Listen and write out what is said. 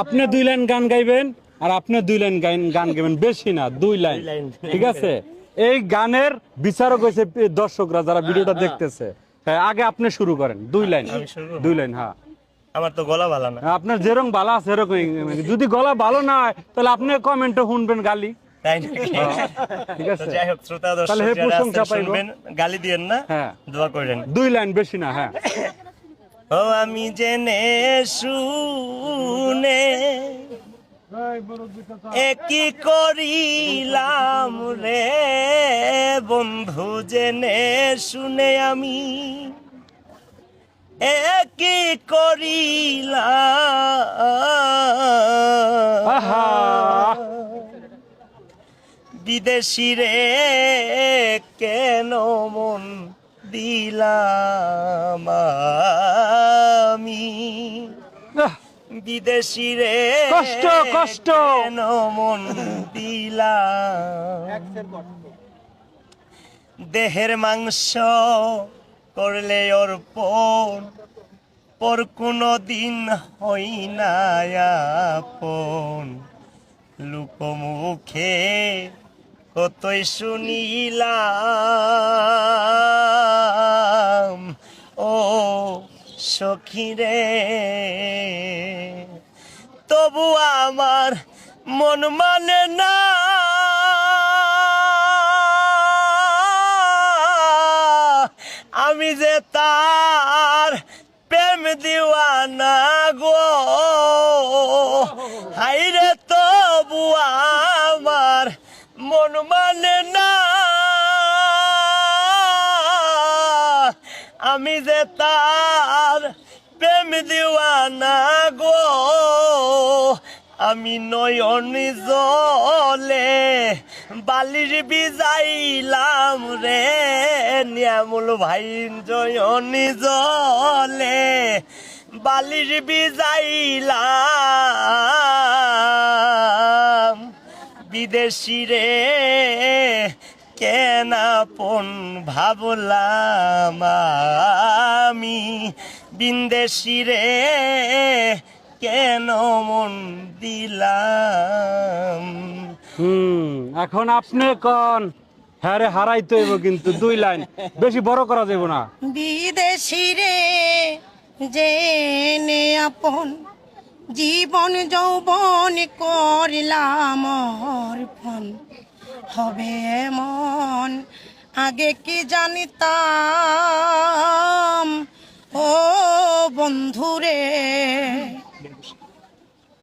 আপনি 2 লাইন গান গাইবেন আর আপনি 2 লাইন গান গাইবেন, বেশি না 2 লাইন, ঠিক আছে? এই গানের বিচারক হয়েছে দর্শকরা যারা ভিডিওটা দেখতেছে। হ্যাঁ, আগে আপনি শুরু করেন 2 লাইন। 2 লাইন, হ্যাঁ। আমার তো গলা ভালো না। আপনার যেরকম ভালো আছে এরকমই, যদি গলা ভালো না হয় তাহলে আপনি কমেন্টে শুনবেন গালি, তাই নাকি? ঠিক আছে? যাই হোক, শ্রোতা তাহলে হে দর্শক যারা প্রশংসা আছেন পাইবো। শুনবেন, গালি দিয়েন না, হ্যাঁ, দোয়া করেন। 2 লাইন, বেশি না। হ্যাঁ। ও আমি জেনে শুনে একই করিলাম রে বন্ধু, জেনে শুনে আমি একই করিলাম। আহা, বিদেশি রে কেন মন দিলাম আমি, আহ, বিদেশি রে কষ্ট, কষ্ট। কেন মন দিলাম। দেহের মাংস করলে অর্পণ, পর কোনো দিন হই না আপন। লোকমুখে কতই শুনিলাম ও সখী রে, তবু আমার মন মানে না। আমি যে তার প্রেম দিওয়ানা গো, হাইরে তবু আমার মন মানে না। আমি যে তার প্রেম দিওয়ানা গো, আমি নয়ন জলে বালির বিজাইলাম রে নিয়ামুল ভাই, জয়ন জলে বালির বিজাইলাম। বিদেশি রে কেন আপন ভাবলাম আমি, বিদেশি রে কেন মন দিলাম। এখন আপনি কোন? হ্যাঁ রে, হারাইতে হইব কিন্তু 2 লাইন, বেশি বড় করা যাবে না। বিদেশি রে জেনে আপন, জীবন যৌবন করলাম অর্পণ, হবে এমন আগে কি জানিতাম ও বন্ধুরে।